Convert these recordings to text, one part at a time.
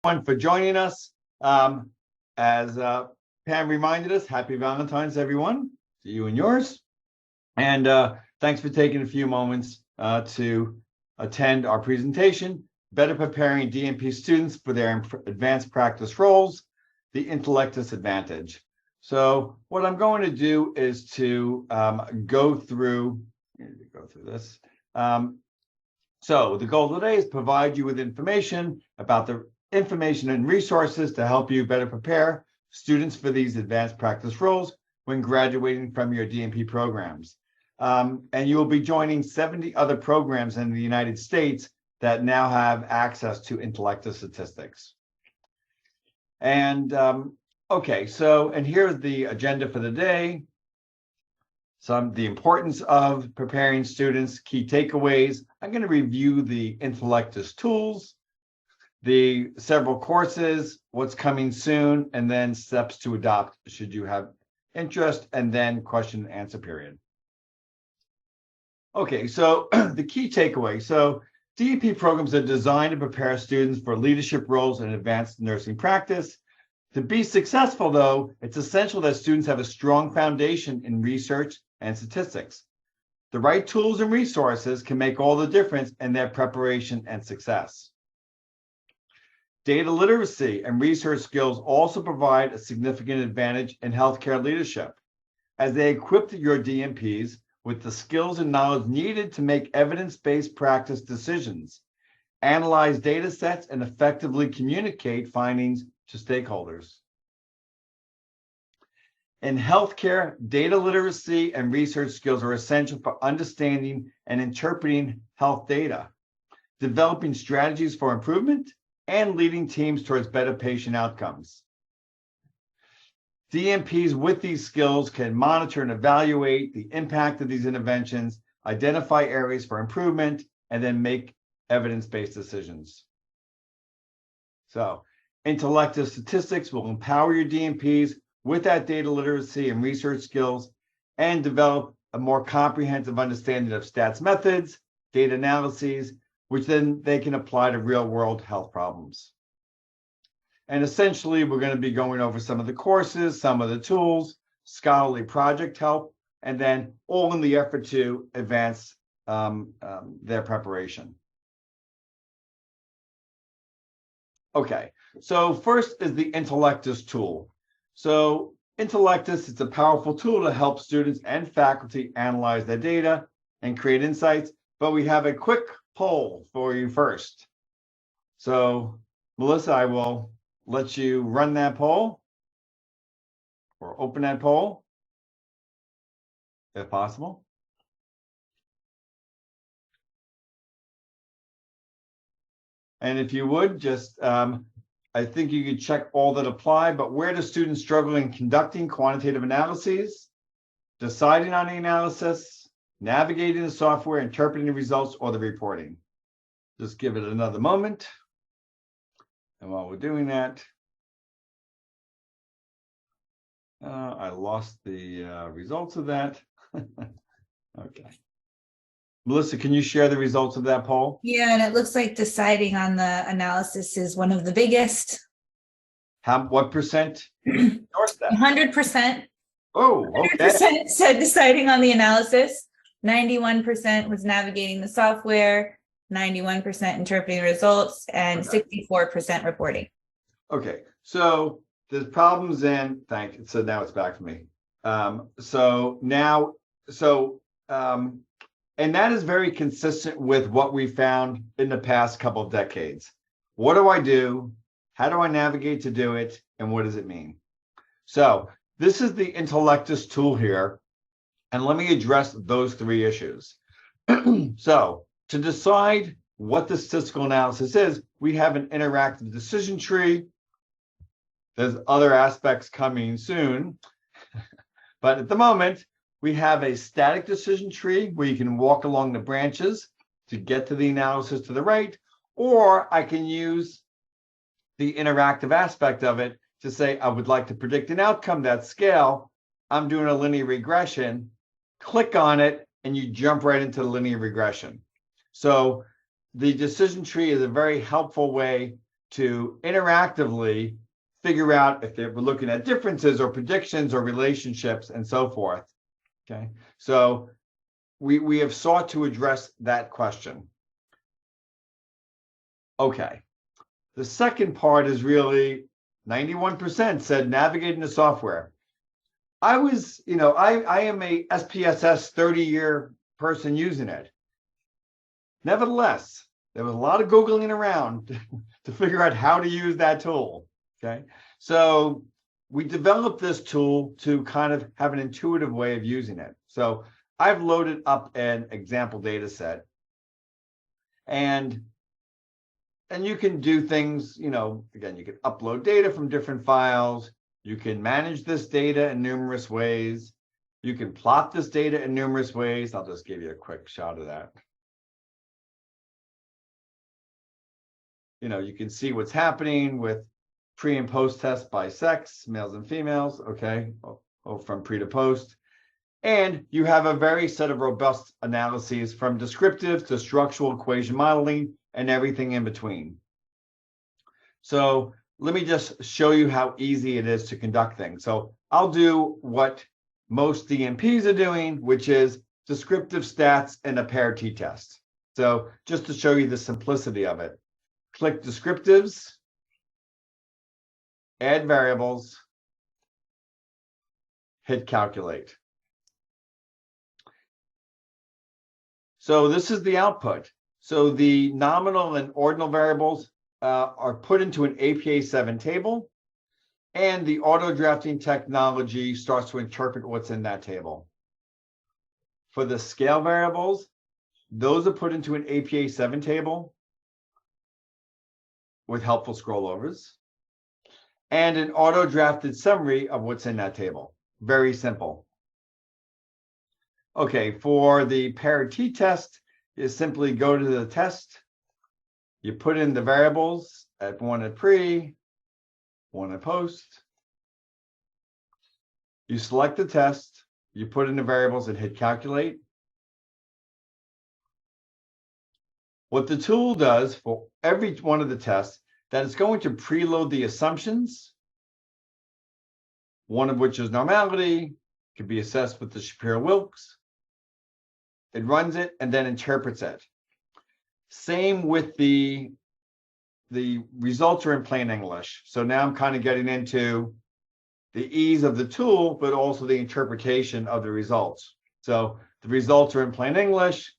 For joining us. As Pam reminded us, happy Valentine's, everyone, to you and yours. And thanks for taking a few moments to attend our presentation, Better Preparing DNP Students for Their Advanced Practice Roles, the Intellectus Advantage. So what I'm going to do is to go through this. So the goal today is provide you with information about the information and resources to help you better prepare students for these advanced practice roles when graduating from your DNP programs. And you will be joining 70 other programs in the United States that now have access to Intellectus statistics. And okay, so, and here's the agenda for the day. The importance of preparing students, key takeaways. I'm going to review the Intellectus tools, the several courses, what's coming soon, and then steps to adopt should you have interest, and then question and answer period. Okay, so the key takeaway. So DNP programs are designed to prepare students for leadership roles in advanced nursing practice. To be successful, though, it's essential that students have a strong foundation in research and statistics. The right tools and resources can make all the difference in their preparation and success. Data literacy and research skills also provide a significant advantage in healthcare leadership, as they equip your DNPs with the skills and knowledge needed to make evidence-based practice decisions, analyze data sets, and effectively communicate findings to stakeholders. In healthcare, data literacy and research skills are essential for understanding and interpreting health data, developing strategies for improvement, and leading teams towards better patient outcomes. DNPs with these skills can monitor and evaluate the impact of these interventions, identify areas for improvement, and then make evidence-based decisions. So, Intellectus statistics will empower your DNPs with that data literacy and research skills and develop a more comprehensive understanding of stats methods, data analyses, which then they can apply to real-world health problems. And essentially, we're going to be going over some of the courses, some of the tools, scholarly project help, and then all in the effort to advance their preparation. Okay, so first is the Intellectus tool. So Intellectus is a powerful tool to help students and faculty analyze their data and create insights, but we have a quick poll for you first. So Melissa, I will let you run that poll or open that poll if possible. And if you would just, I think you could check all that apply, but where do students struggle in conducting quantitative analyses, deciding on the analysis, navigating the software, interpreting the results, or the reporting? Just give it another moment. And while we're doing that, I lost the results of that. Okay. Melissa, can you share the results of that poll? Yeah, and it looks like deciding on the analysis is one of the biggest. What percent endorsed that? 100%. Oh, okay. 100% said deciding on the analysis. 91% was navigating the software. 91% interpreting results, and 64% reporting. Okay, so there's problems in. So now it's back to me. And that is very consistent with what we found in the past couple of decades. What do I do? How do I navigate to do it? And what does it mean? So this is the Intellectus tool here. And let me address those three issues. So to decide what the statistical analysis is, we have an interactive decision tree. There's other aspects coming soon. But at the moment, we have a static decision tree where you can walk along the branches to get to the analysis to the right, or I can use the interactive aspect of it to say, I would like to predict an outcome, that scale. I'm doing a linear regression. Click on it, and you jump right into the linear regression. So the decision tree is a very helpful way to interactively figure out if they were looking at differences or predictions or relationships and so forth. Okay, so we have sought to address that question. Okay, the second part is really 91% said navigating the software. I was, I am a SPSS 30-year person using it. Nevertheless, there was a lot of Googling around to figure out how to use that tool. Okay, so we developed this tool to kind of have an intuitive way of using it. So I've loaded up an example data set, and you can do things, again, you can upload data from different files. You can manage this data in numerous ways. You can plot this data in numerous ways. I'll just give you a quick shot of that. You can see what's happening with pre and post tests by sex, males and females, okay, from pre to post. And you have a very set of robust analyses from descriptive to structural equation modeling and everything in between. So let me just show you how easy it is to conduct things. So I'll do what most DNPs are doing, which is descriptive stats and a paired t-test. So just to show you the simplicity of it, click descriptives, add variables, hit calculate. So this is the output. So the nominal and ordinal variables are put into an APA 7 table, and the auto drafting technology starts to interpret what's in that table. For the scale variables, those are put into an APA 7 table with helpful scrollovers, and an auto drafted summary of what's in that table. Very simple. Okay, for the paired t-test, you simply go to the test, you put in the variables at one at pre, one at post. You select the test, you put in the variables and hit calculate. What the tool does for every one of the tests, that it's going to preload the assumptions, one of which is normality, can be assessed with the Shapiro-Wilks. It runs it and then interprets it. Same with the results are in plain English. So now I'm kind of getting into the ease of the tool, but also the interpretation of the results. So the results are in plain English.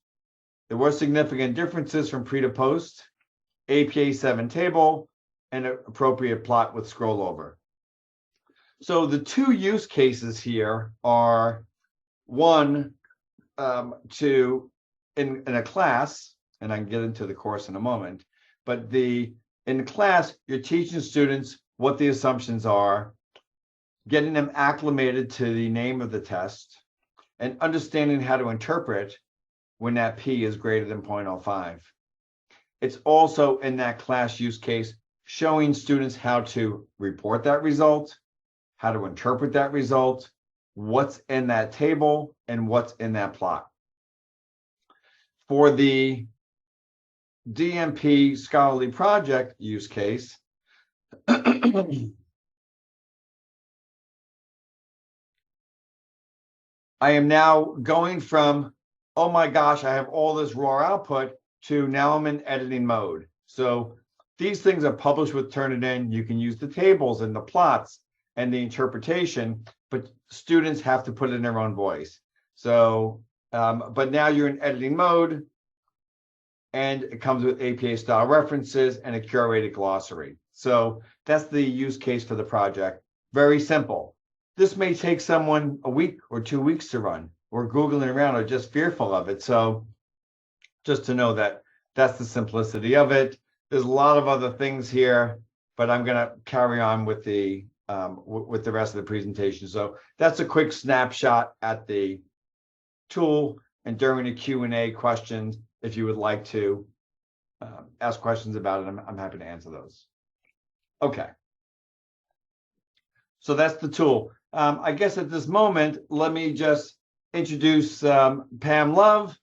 There were significant differences from pre to post, APA 7 table, and an appropriate plot with scroll over. So the two use cases here are one, in a class, and I can get into the course in a moment, but in class, you're teaching students what the assumptions are, getting them acclimated to the name of the test, and understanding how to interpret when that P is greater than 0.05. It's also in that class use case, showing students how to report that result, how to interpret that result, what's in that table, and what's in that plot. For the DNP scholarly project use case, I am now going from, oh my gosh, I have all this raw output, to now I'm in editing mode. So these things are published with Turnitin. You can use the tables and the plots and the interpretation, but students have to put it in their own voice. So, but now you're in editing mode, and it comes with APA style references and a curated glossary. So that's the use case for the project. Very simple. This may take someone a week or 2 weeks to run, or Googling around or just fearful of it. So just to know that that's the simplicity of it. There's a lot of other things here, but I'm going to carry on with the rest of the presentation. So that's a quick snapshot at the tool, and during the Q&A questions, if you would like to ask questions about it, I'm happy to answer those. Okay. So that's the tool. I guess at this moment, let me just introduce Pam Love,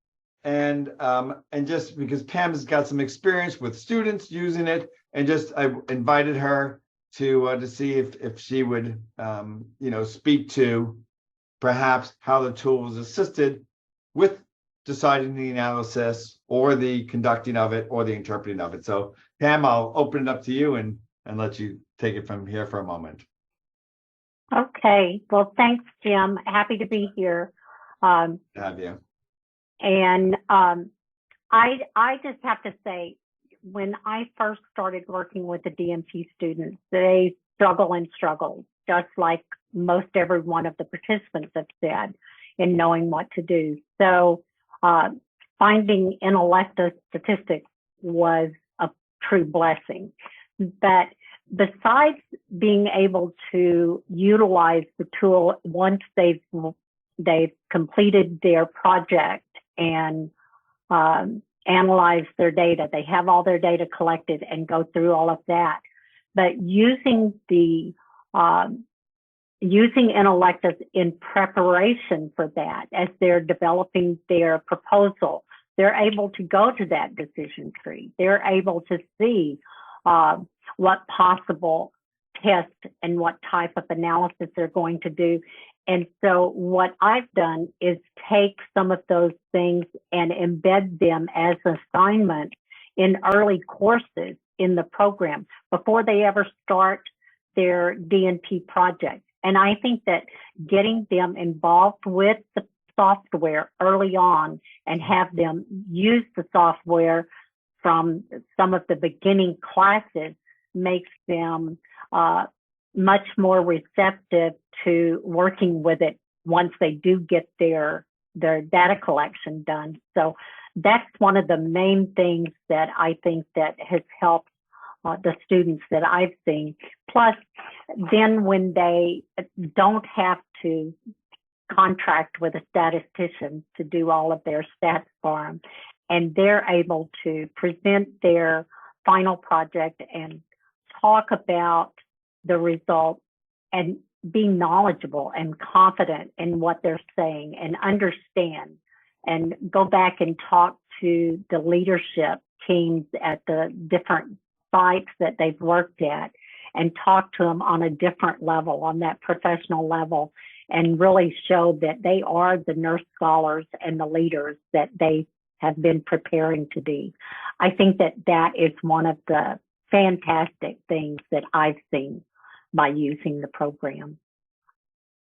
and just because Pam's got some experience with students using it, and just I invited her to see if she would speak to perhaps how the tool is assisted with deciding the analysis or the conducting of it or the interpreting of it. So Pam, I'll open it up to you and let you take it from here for a moment. Okay. Well, thanks, Jim. Happy to be here. Have you? And I just have to say, when I first started working with the DNP students, they struggle, just like most every one of the participants have said, in knowing what to do. So finding intellective statistics was a true blessing. But besides being able to utilize the tool once they've completed their project and analyze their data, they have all their data collected and go through all of that. But using intelectives in preparation for that, as they're developing their proposal, they're able to go to that decision tree. They're able to see what possible test and what type of analysis they're going to do. And so what I've done is take some of those things and embed them as assignments in early courses in the program before they ever start their DNP project. And I think that getting them involved with the software early on and have them use the software from some of the beginning classes makes them much more receptive to working with it once they do get their data collection done. So that's one of the main things that I think that has helped the students that I've seen. Plus, then when they don't have to contract with a statistician to do all of their stats for them, and they're able to present their final project and talk about the results and be knowledgeable and confident in what they're saying and understand, and go back and talk to the leadership teams at the different sites that they've worked at and talk to them on a different level, on that professional level, and really show that they are the nurse scholars and the leaders that they have been preparing to be. I think that that is one of the fantastic things that I've seen by using the program.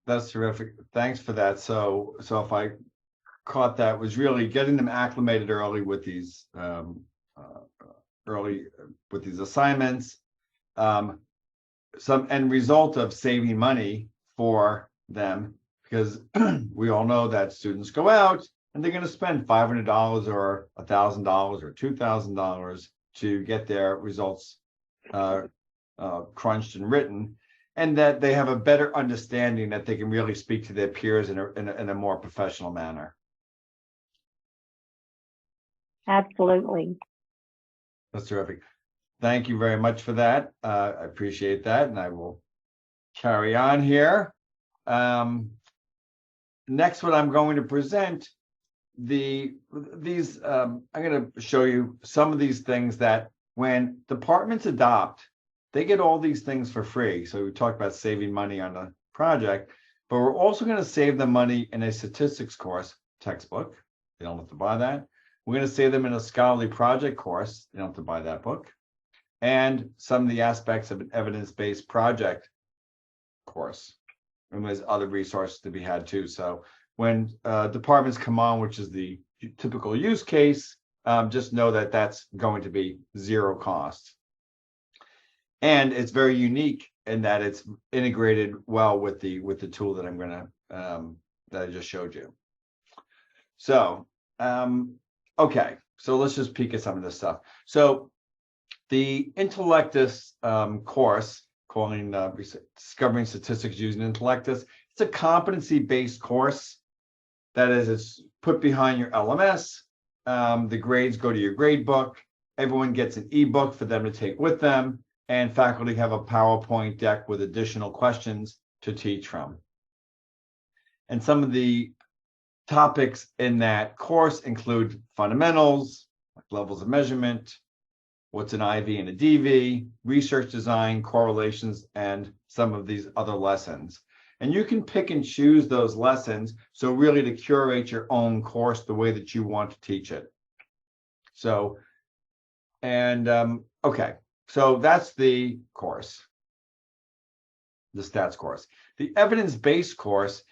That's terrific. Thanks for that. So if I caught that, was really getting them acclimated early with these assignments, some end result of saving money for them, because we all know that students go out and they're going to spend $500 or $1,000 or $2,000 to get their results crunched and written, and that they have a better understanding that they can really speak to their peers in a more professional manner. Absolutely. That's terrific. Thank you very much for that. I appreciate that, and I will carry on here. Next, what I'm going to present, I'm going to show you some of these things that when departments adopt, they get all these things for free. So we talked about saving money on a project, but we're also going to save them money in a statistics course textbook. They don't have to buy that. We're going to save them in a scholarly project course. They don't have to buy that book. And some of the aspects of an evidence-based project course. And there's other resources to be had too. So when departments come on, which is the typical use case, just know that that's going to be zero cost. And it's very unique in that it's integrated well with the tool that I'm going to that I just showed you. So okay, so let's just peek at some of this stuff. So the Intellectus course, calling Discovering Statistics Using Intellectus, it's a competency-based course. That is, it's put behind your LMS. The grades go to your grade book. Everyone gets an ebook for them to take with them, and faculty have a PowerPoint deck with additional questions to teach from. And some of the topics in that course include fundamentals, like levels of measurement, what's an IV and a DV, research design, correlations, and some of these other lessons. And you can pick and choose those lessons, so really to curate your own course the way that you want to teach it. So, and okay, so that's the course, the stats course. The evidence-based course,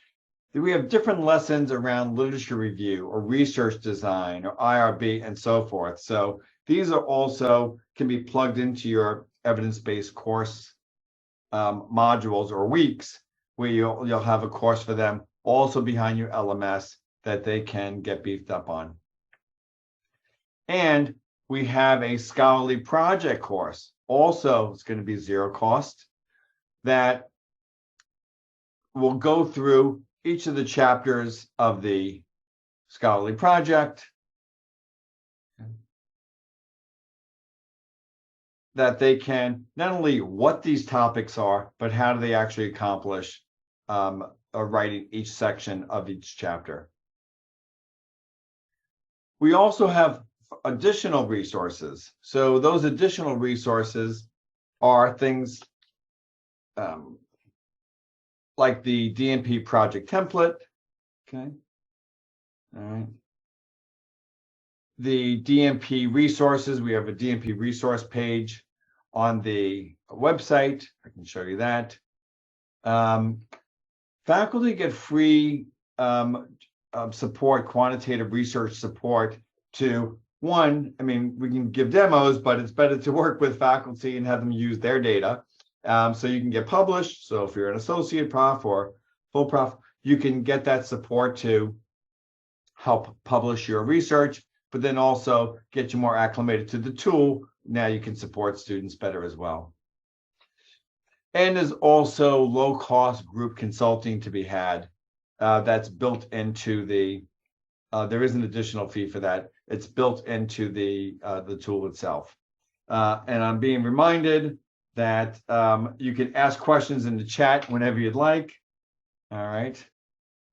we have different lessons around literature review or research design or IRB and so forth. So these are also can be plugged into your evidence-based course modules or weeks, where you'll have a course for them also behind your LMS that they can get beefed up on. And we have a scholarly project course. Also, it's going to be zero cost, that will go through each of the chapters of the scholarly project, that they can not only what these topics are, but how do they actually accomplish writing each section of each chapter. We also have additional resources. So those additional resources are things like the DNP project template, okay, all right. The DNP resources, we have a DNP resource page on the website. I can show you that. Faculty get free support, quantitative research support to one, I mean, we can give demos, but it's better to work with faculty and have them use their data. So you can get published. So if you're an associate prof or full prof, you can get that support to help publish your research, but then also get you more acclimated to the tool. Now you can support students better as well. And there's also low-cost group consulting to be had. That's built into the, there is an additional fee for that. It's built into the tool itself. And I'm being reminded that you can ask questions in the chat whenever you'd like. All right.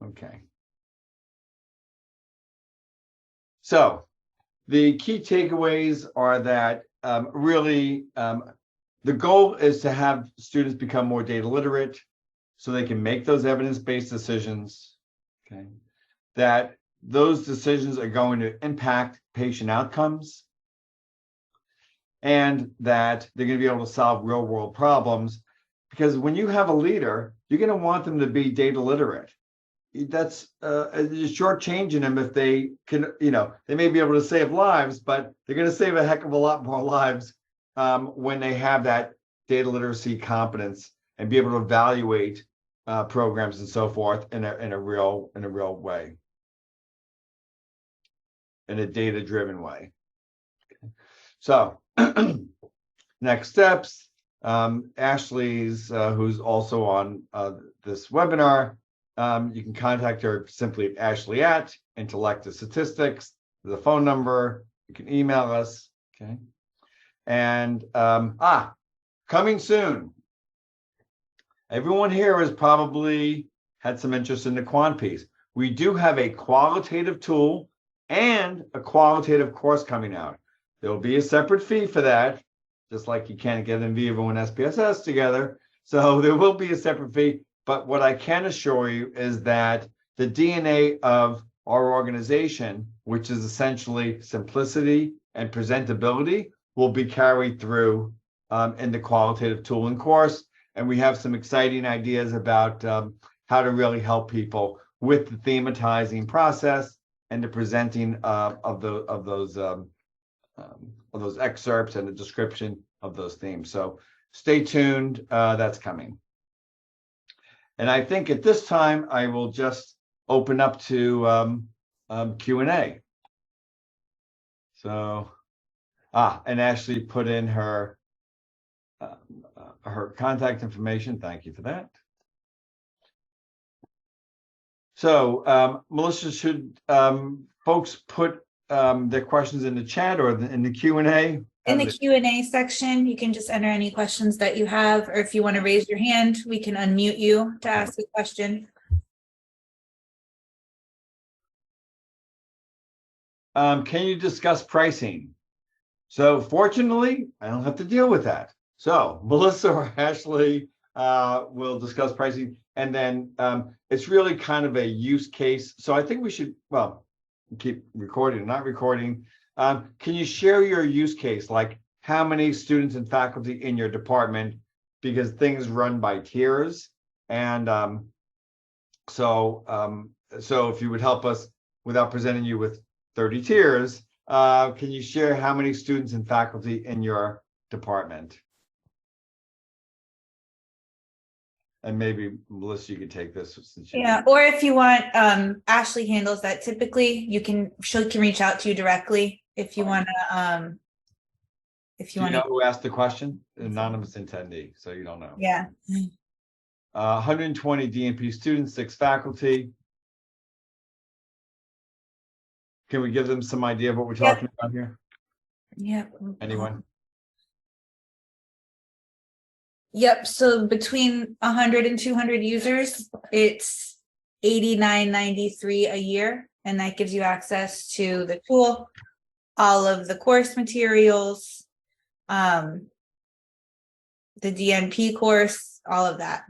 Okay. So the key takeaways are that really the goal is to have students become more data literate so they can make those evidence-based decisions, okay? That those decisions are going to impact patient outcomes, and that they're going to be able to solve real-world problems. Because when you have a leader, you're going to want them to be data literate. That's shortchanging them if they can, you know, they may be able to save lives, but they're going to save a heck of a lot more lives when they have that data literacy competence and be able to evaluate programs and so forth in a real way, in a data-driven way. So next steps, Ashley's, who's also on this webinar, you can contact her simply at Ashley at Intellect Statistics. There's a phone number. You can email us. Okay. And coming soon. Everyone here has probably had some interest in the quant piece. We do have a qualitative tool and a qualitative course coming out. There will be a separate fee for that, just like you can't get NVivo and SPSS together. So there will be a separate fee. But what I can assure you is that the DNA of our organization, which is essentially simplicity and presentability, will be carried through in the qualitative tooling course. And we have some exciting ideas about how to really help people with the thematizing process and the presenting of those excerpts and the description of those themes. So stay tuned. That's coming. And I think at this time, I will just open up to Q&A. So, and Ashley put in her contact information. Thank you for that. So, Melissa, should folks put their questions in the chat or in the Q&A? In the Q&A section, you can just enter any questions that you have, or if you want to raise your hand, we can unmute you to ask a question. Can you discuss pricing? So fortunately, I don't have to deal with that. So Melissa or Ashley will discuss pricing, and then it's really kind of a use case. So I think we should, well, keep recording, not recording. Can you share your use case, like how many students and faculty in your department, because things run by tiers, and so if you would help us without presenting you with 30 tiers, can you share how many students and faculty in your department? And maybe Melissa, you could take this since you. Yeah, or if you want, Ashley handles that typically. She can reach out to you directly if you want to. If you Do want you to. know who asked the question? Anonymous attendee, so you don't know. Yeah. 120 DNP students, 6 faculty. Can we give them some idea of what we're talking about here? Yep. Anyone? Yep. So between 100 and 200 users, it's $89.93 a year, and that gives you access to the tool, all of the course materials, the DNP course, all of that.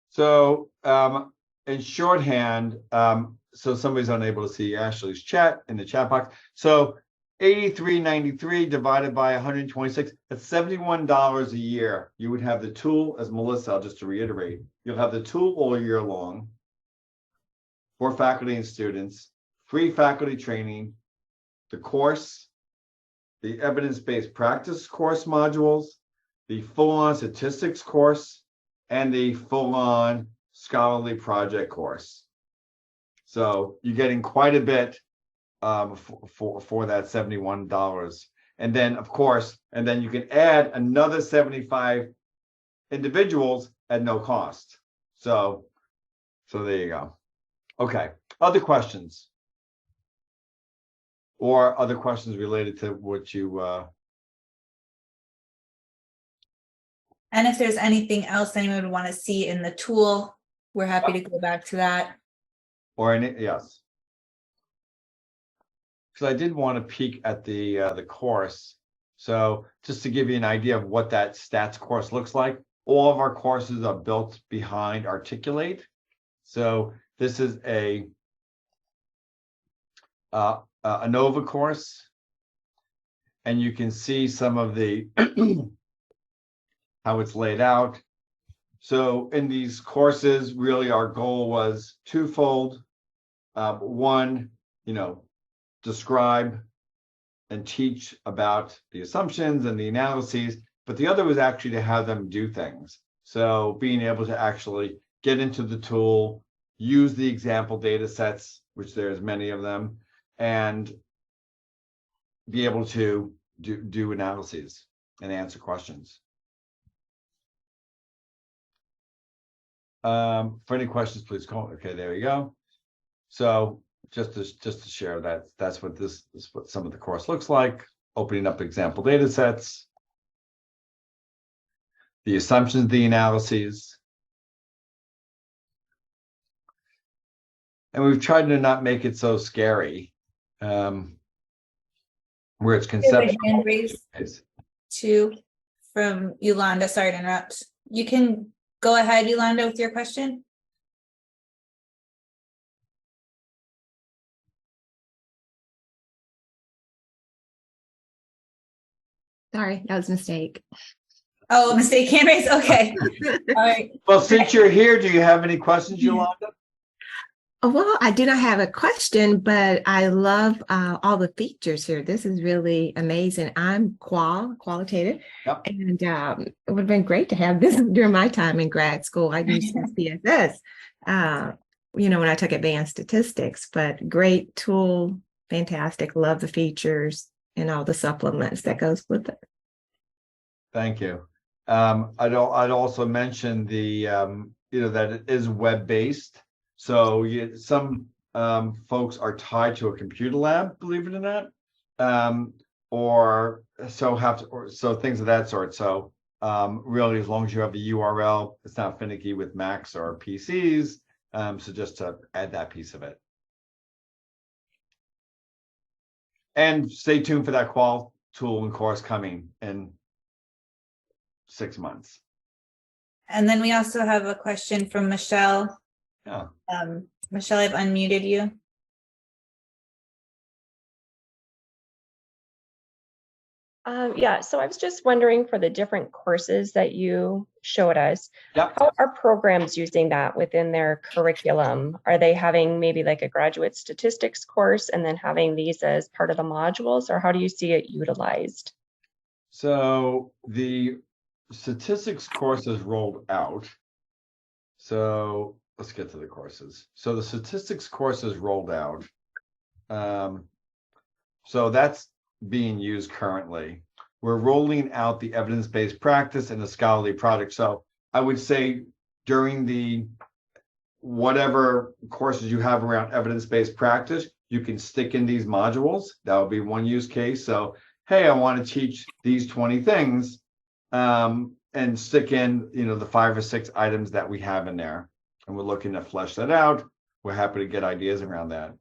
So in shorthand, so somebody's unable to see Ashley's chat in the chat box. So 83.93 divided by 126, that's $71 a year. You would have the tool, as Melissa, just to reiterate, you'll have the tool all year long for faculty and students, free faculty training, the course, the evidence-based practice course modules, the full-on statistics course, and the full-on scholarly project course. So you're getting quite a bit for that $71. And then, of course, and then you can add another 75 individuals at no cost. So there you go. Okay, other questions? Or other questions related to what you And if there's anything else anyone would want to see in the tool, we're happy to go back to that. or any, yes. Because I did want to peek at the course. So just to give you an idea of what that stats course looks like, all of our courses are built behind Articulate. So this is a ANOVA course, and you can see some of the how it's laid out. So in these courses, really our goal was twofold. One, describe and teach about the assumptions and the analyses, but the other was actually to have them do things. So being able to actually get into the tool, use the example data sets, which there's many of them, and be able to do analyses and answer questions. For any questions, please call. Okay, there you go. So just to share that's what this is, what some of the course looks like. Opening up example data sets, the assumptions, the analyses, and we've tried to not make it so scary, where it's conceptual. Hand raised too from Yolanda. Sorry to interrupt. You can go ahead, Yolanda, with your question. Sorry, that was a mistake. Oh, mistake hand raise. Okay. All right. Well, since you're here, do you have any questions, Yolanda? Well, I do not have a question, but I love all the features here. This is really amazing. I'm qualitative, Yep. and it would have been great to have this during my time in grad school. I used SPSS, when I took advanced statistics, but great tool, fantastic. Love the features and all the supplements that goes with it. Thank you. I'd also mention the that it is web-based. So some folks are tied to a computer lab, believe it or not, or so things of that sort. So really, as long as you have the URL, it's not finicky with Macs or PCs. So just to add that piece of it. And stay tuned for that qual tool and course coming in 6 months. And then we also have a question from Michelle. Yeah. Michelle, I've unmuted you. Yeah, so I was just wondering, for the different courses that you showed us, Yep. how are programs using that within their curriculum? Are they having maybe like a graduate statistics course and then having these as part of the modules, or how do you see it utilized? So the statistics course is rolled out. So let's get to the courses. So the statistics course is rolled out. So that's being used currently. We're rolling out the evidence-based practice and the scholarly project. So I would say during the whatever courses you have around evidence-based practice, you can stick in these modules. That would be one use case. So, hey, I want to teach these 20 things, and stick in, the 5 or 6 items that we have in there. And we're looking to flesh that out. We're happy to get ideas around that.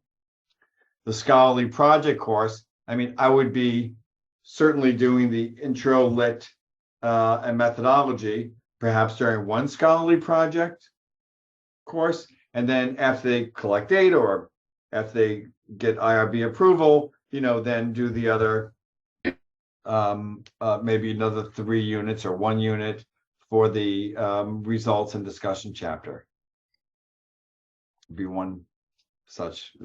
The scholarly project course, I would be certainly doing the intro lit and methodology, perhaps during one scholarly project course, and then after they collect data or after they get IRB approval, then do the other, maybe another 3 units or 1 unit for the results and discussion chapter. Be one such.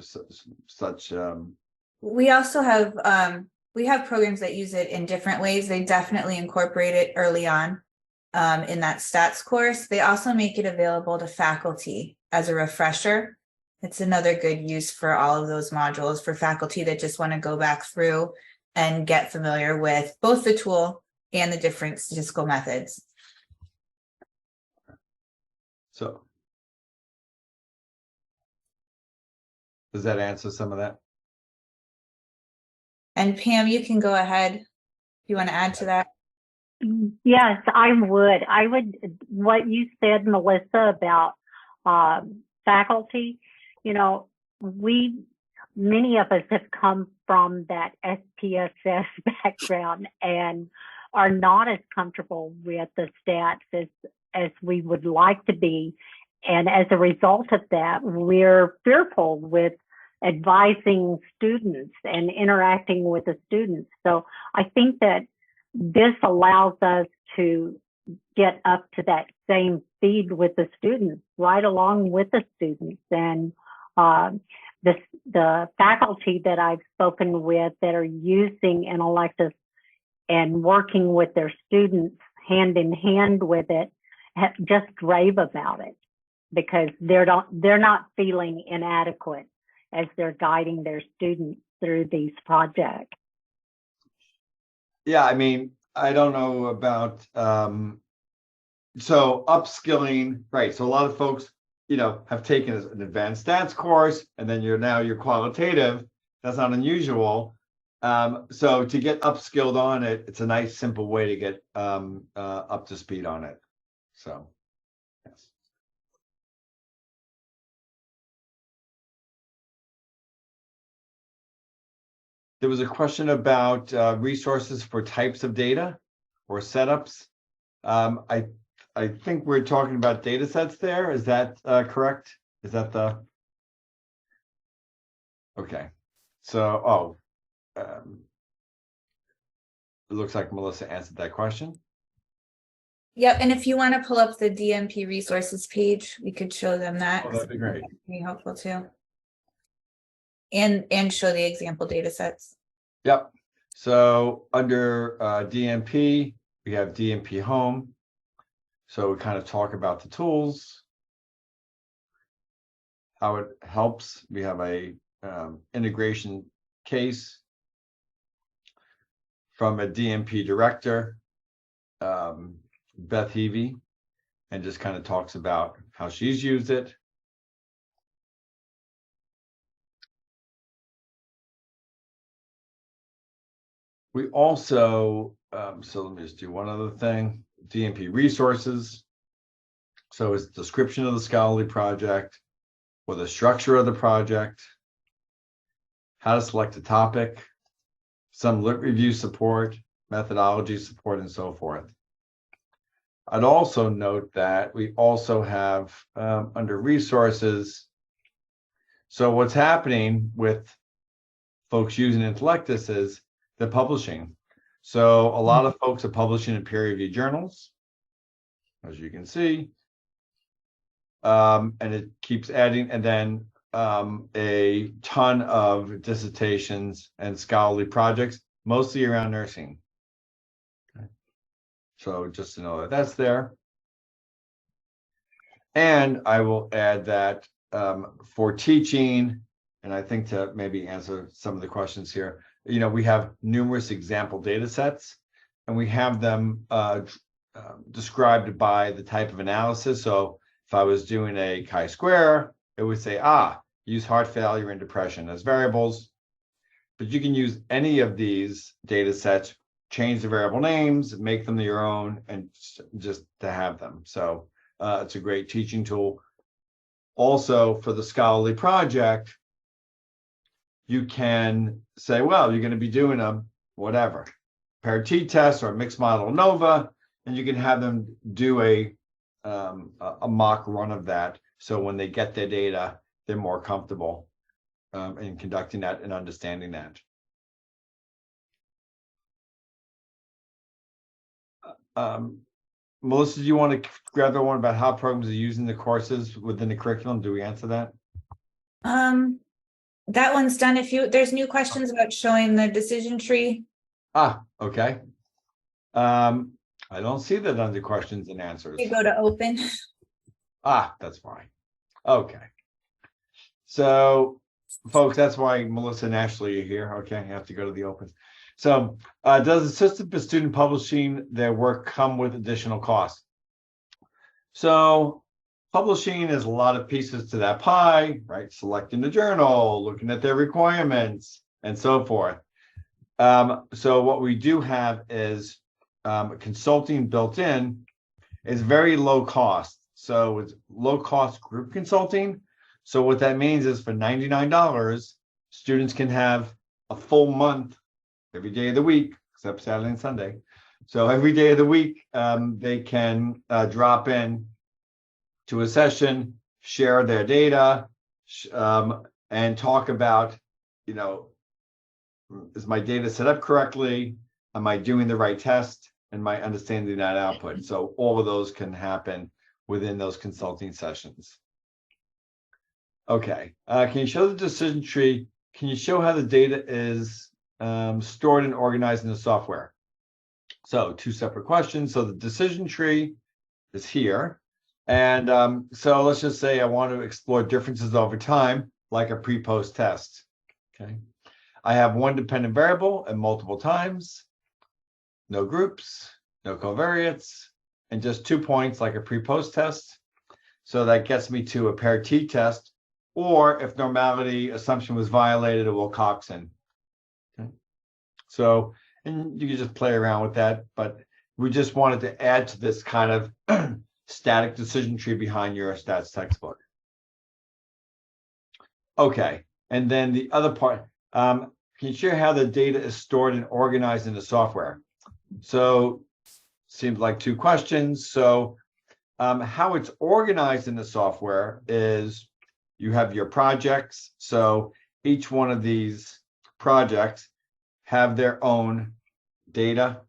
We also have we have programs that use it in different ways. They definitely incorporate it early on in that stats course. They also make it available to faculty as a refresher. It's another good use for all of those modules for faculty that just want to go back through and get familiar with both the tool and the different statistical methods. So does that answer some of that? And Pam, you can go ahead if you want to add to that. Yes, I would. What you said, Melissa, about faculty, many of us have come from that SPSS background and are not as comfortable with the stats as we would like to be. And as a result of that, we're fearful with advising students and interacting with the students. So I think that this allows us to get up to that same speed with the students, right along with the students. And the faculty that I've spoken with that are using Intellectus and working with their students hand in hand with it just rave about it, because they're not feeling inadequate as they're guiding their students through these projects. Yeah, I don't know about so upskilling, right? So a lot of folks, have taken an advanced stats course, and then you're qualitative. That's not unusual. So to get upskilled on it, it's a nice, simple way to get up to speed on it. So, yes. There was a question about resources for types of data or setups. I think we're talking about data sets there. Is that correct? Is that the... Okay. So, it looks like Melissa answered that question. Yep, and if you want to pull up the DNP resources page, we could show them that. Oh, that'd be great. That'd be helpful too. And show the example data sets. Yep. So under DNP, we have DNP Home. So we kind of talk about the tools, how it helps. We have a integration case from a DNP director, Beth Heavey, and just kind of talks about how she's used it. We also, so let me just do one other thing, DNP resources. So it's description of the scholarly project, or the structure of the project, how to select a topic, some lit review support, methodology support, and so forth. I'd also note that we also have under resources. So what's happening with folks using Intellectus is the publishing. So a lot of folks are publishing in peer-reviewed journals, as you can see, and it keeps adding, and then a ton of dissertations and scholarly projects, mostly around nursing. Okay. So just to know that that's there. And I will add that for teaching, and I think to maybe answer some of the questions here, we have numerous example data sets, and we have them described by the type of analysis. So if I was doing a chi-square, it would say, use heart failure and depression as variables. But you can use any of these data sets, change the variable names, make them your own, and just to have them. So it's a great teaching tool. Also, for the scholarly project, you can say, well, you're going to be doing a whatever, paired t-test or a mixed model ANOVA, and you can have them do a mock run of that. So when they get their data, they're more comfortable in conducting that and understanding that. Melissa, do you want to grab the one about how programs are using the courses within the curriculum? Do we answer that? That one's done. There's new questions about showing the decision tree. Okay. I don't see that under questions and answers. You go to open. That's fine. Okay. So, folks, that's why Melissa and Ashley are here. Okay, I have to go to the open. So, does the system for student publishing their work come with additional costs? So, publishing is a lot of pieces to that pie, right? Selecting the journal, looking at their requirements, and so forth. So what we do have is consulting built in is very low cost. So it's low cost group consulting. So what that means is for $99, students can have a full month every day of the week, except Saturday and Sunday. So every day of the week, they can drop in to a session, share their data, and talk about, is my data set up correctly? Am I doing the right test? Am I understanding that output? So all of those can happen within those consulting sessions. Okay, can you show the decision tree? Can you show how the data is stored and organized in the software? So two separate questions. So the decision tree is here. And so let's just say I want to explore differences over time, like a pre-post test. Okay. I have one dependent variable and multiple times, no groups, no covariates, and just 2 points like a pre-post test. So that gets me to a paired t-test, or if normality assumption was violated, a Wilcoxon. Okay. So, and you can just play around with that, but we just wanted to add to this kind of static decision tree behind your stats textbook. Okay, and then the other part, can you share how the data is stored and organized in the software? So, seems like two questions. So, how it's organized in the software is you have your projects. So, each one of these projects have their own data,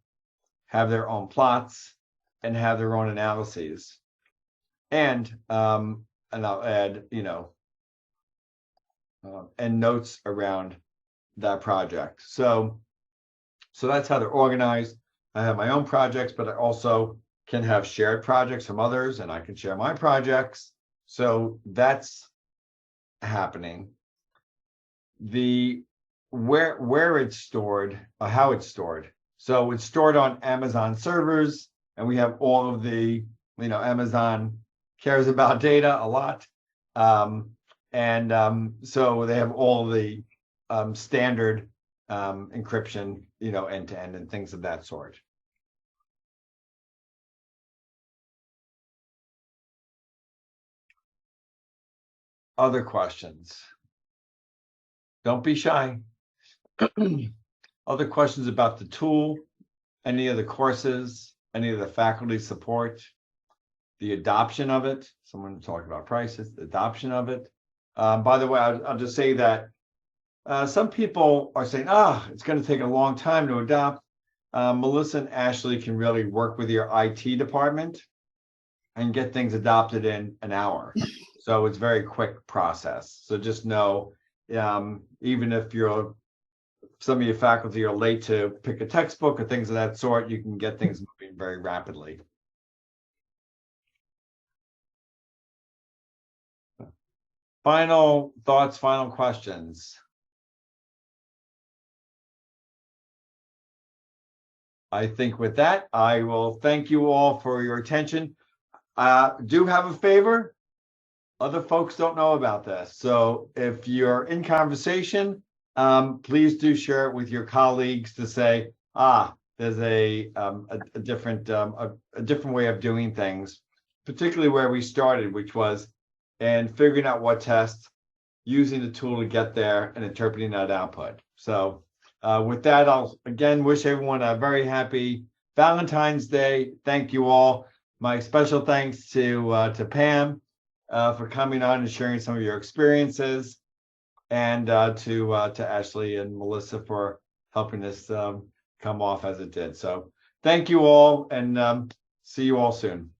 have their own plots, and have their own analyses. And I'll add, and notes around that project. So that's how they're organized. I have my own projects, but I also can have shared projects from others, and I can share my projects. So that's happening. The where it's stored, how it's stored. So it's stored on Amazon servers, and we have all of the, Amazon cares about data a lot. So they have all the standard encryption, end to end and things of that sort. Other questions? Don't be shy. Other questions about the tool, any of the courses, any of the faculty support, the adoption of it? Someone talked about prices, the adoption of it. By the way, I'll just say that some people are saying, it's going to take a long time to adopt. Melissa and Ashley can really work with your IT department and get things adopted in an hour. So it's a very quick process. So just know, even if some of your faculty are late to pick a textbook or things of that sort, you can get things moving very rapidly. Final thoughts, final questions. I think with that, I will thank you all for your attention. Do have a favor. Other folks don't know about this. So if you're in conversation, please do share it with your colleagues to say, there's a different way of doing things, particularly where we started, which was in figuring out what test, using the tool to get there and interpreting that output. So with that, I'll again wish everyone a very happy Valentine's Day. Thank you all. My special thanks to Pam for coming on and sharing some of your experiences, and to Ashley and Melissa for helping us come off as it did. So thank you all, and see you all soon.